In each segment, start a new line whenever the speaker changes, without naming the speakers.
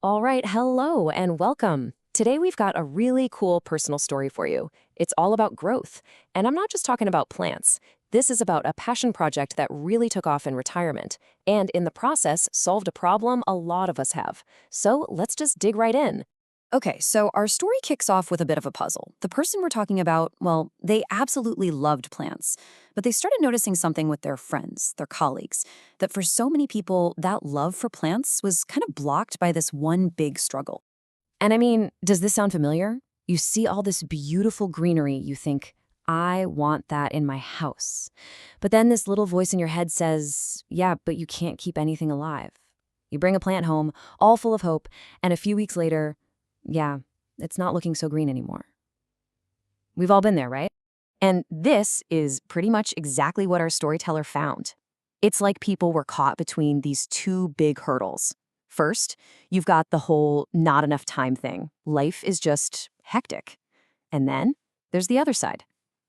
All right, hello and welcome. Today we've got a really cool personal story for you. It's all about growth. And I'm not just talking about plants. This is about a passion project that really took off in retirement, and in the process solved a problem a lot of us have. So let's just dig right in. Okay, so our story kicks off with a bit of a puzzle. The person we're talking about, well, they absolutely loved plants, but they started noticing something with their friends, their colleagues, that for so many people, that love for plants was kind of blocked by this one big struggle. And I mean, does this sound familiar? You see all this beautiful greenery, you think, I want that in my house. But then this little voice in your head says, yeah, but you can't keep anything alive. You bring a plant home, all full of hope, and a few weeks later, yeah, it's not looking so green anymore. We've all been there, right? And this is pretty much exactly what our storyteller found. It's like people were caught between these two big hurdles. First, you've got the whole not enough time thing. Life is just hectic. And then there's the other side,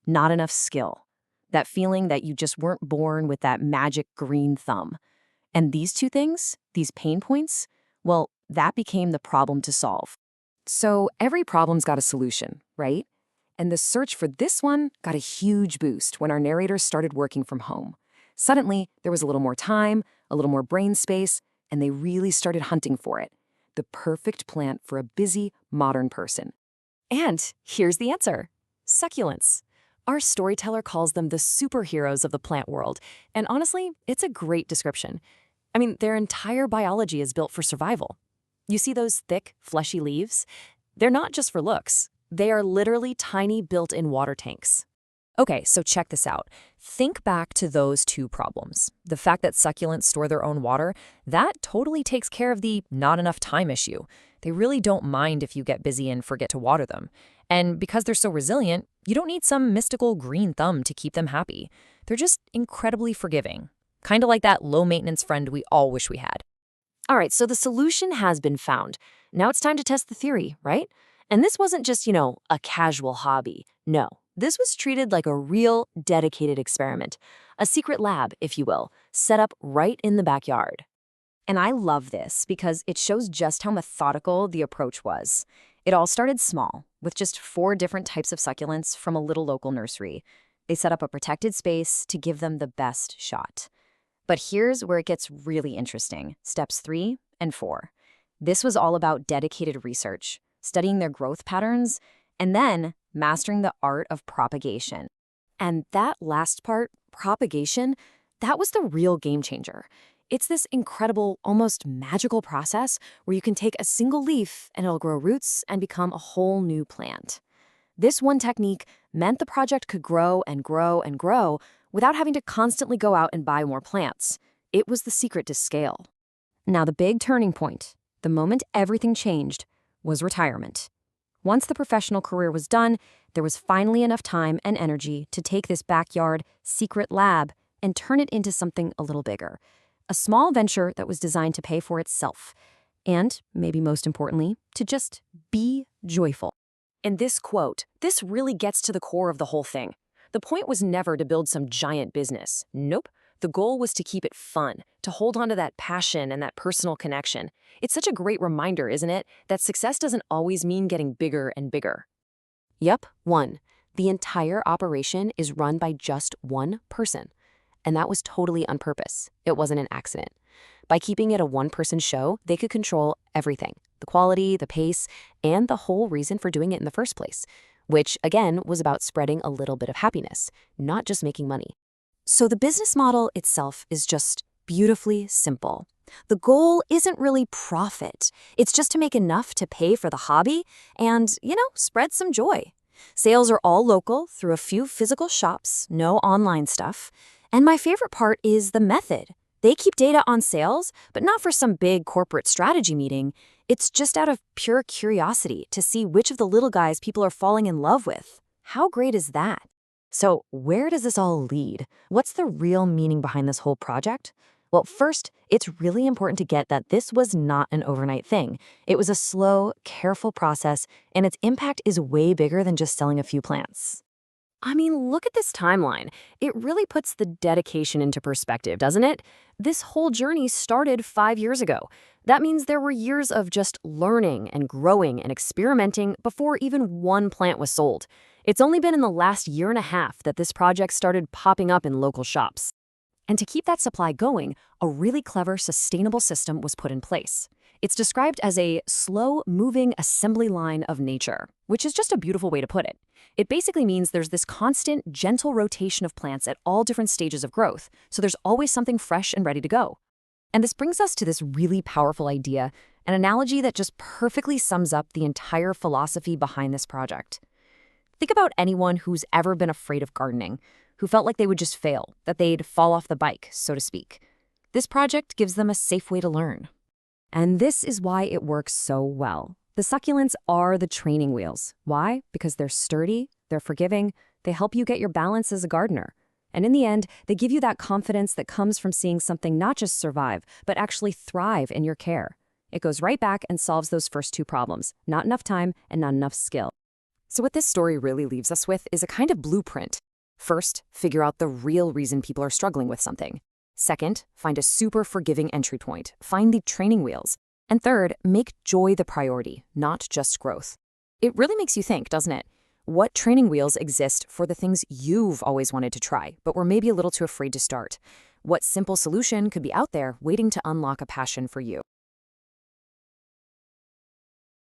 not enough skill. That feeling that you just weren't born with that magic green thumb. And these two things, these pain points, well, that became the problem to solve. So every problem's got a solution, right? And the search for this one got a huge boost when our narrators started working from home. Suddenly, there was a little more time, a little more brain space, and they really started hunting for it. The perfect plant for a busy, modern person. And here's the answer. Succulents. Our storyteller calls them the superheroes of the plant world, and honestly, it's a great description. I mean, their entire biology is built for survival. You see those thick, fleshy leaves? They're not just for looks. They are literally tiny built-in water tanks. Okay, so check this out. Think back to those two problems. The fact that succulents store their own water, that totally takes care of the not enough time issue. They really don't mind if you get busy and forget to water them. And because they're so resilient, you don't need some mystical green thumb to keep them happy. They're just incredibly forgiving. Kind of like that low-maintenance friend we all wish we had. All right, so the solution has been found. Now it's time to test the theory, right? And this wasn't just, a casual hobby. No, this was treated like a real, dedicated experiment. A secret lab, if you will, set up right in the backyard. And I love this because it shows just how methodical the approach was. It all started small, with just 4 different types of succulents from a little local nursery. They set up a protected space to give them the best shot. But here's where it gets really interesting, steps 3 and 4. This was all about dedicated research, studying their growth patterns, and then mastering the art of propagation. And that last part, propagation, that was the real game changer. It's this incredible, almost magical process where you can take a single leaf and it'll grow roots and become a whole new plant. This one technique meant the project could grow and grow and grow without having to constantly go out and buy more plants. It was the secret to scale. Now the big turning point, the moment everything changed, was retirement. Once the professional career was done, there was finally enough time and energy to take this backyard secret lab and turn it into something a little bigger. A small venture that was designed to pay for itself. And, maybe most importantly, to just be joyful. In this quote, this really gets to the core of the whole thing. The point was never to build some giant business. Nope. The goal was to keep it fun, to hold on to that passion and that personal connection. It's such a great reminder, isn't it, that success doesn't always mean getting bigger and bigger. Yep, 1. The entire operation is run by just one person. And that was totally on purpose. It wasn't an accident. By keeping it a one-person show, they could control everything. The quality, the pace, and the whole reason for doing it in the first place. Which, again, was about spreading a little bit of happiness, not just making money. So the business model itself is just beautifully simple. The goal isn't really profit. It's just to make enough to pay for the hobby and, spread some joy. Sales are all local through a few physical shops, no online stuff. And my favorite part is the method. They keep data on sales, but not for some big corporate strategy meeting. It's just out of pure curiosity to see which of the little guys people are falling in love with. How great is that? So where does this all lead? What's the real meaning behind this whole project? Well, first, it's really important to get that this was not an overnight thing. It was a slow, careful process, and its impact is way bigger than just selling a few plants. I mean, look at this timeline. It really puts the dedication into perspective, doesn't it? This whole journey started 5 years ago.
That means there were years of just learning and growing and experimenting before even one plant was sold. It's only been in the last year and a half that this project started popping up in local shops. And to keep that supply going, a really clever, sustainable system was put in place. It's described as a slow-moving assembly line of nature, which is just a beautiful way to put it. It basically means there's this constant, gentle rotation of plants at all different stages of growth, so there's always something fresh and ready to go. And this brings us to this really powerful idea, an analogy that just perfectly sums up the entire philosophy behind this project. Think about anyone who's ever been afraid of gardening, who felt like they would just fail, that they'd fall off the bike, so to speak. This project gives them a safe way to learn. And this is why it works so well. The succulents are the training wheels. Why? Because they're sturdy, they're forgiving, they help you get your balance as a gardener. And in the end, they give you that confidence that comes from seeing something not just survive, but actually thrive in your care. It goes right back and solves those first two problems, not enough time and not enough skill. So what this story really leaves us with is a kind of blueprint. First, figure out the real reason people are struggling with something. Second, find a super forgiving entry point. Find the training wheels. And third, make joy the priority, not just growth. It really makes you think, doesn't it? What training wheels exist for the things you've always wanted to try, but were maybe a little too afraid to start? What simple solution could be out there waiting to unlock a passion for you?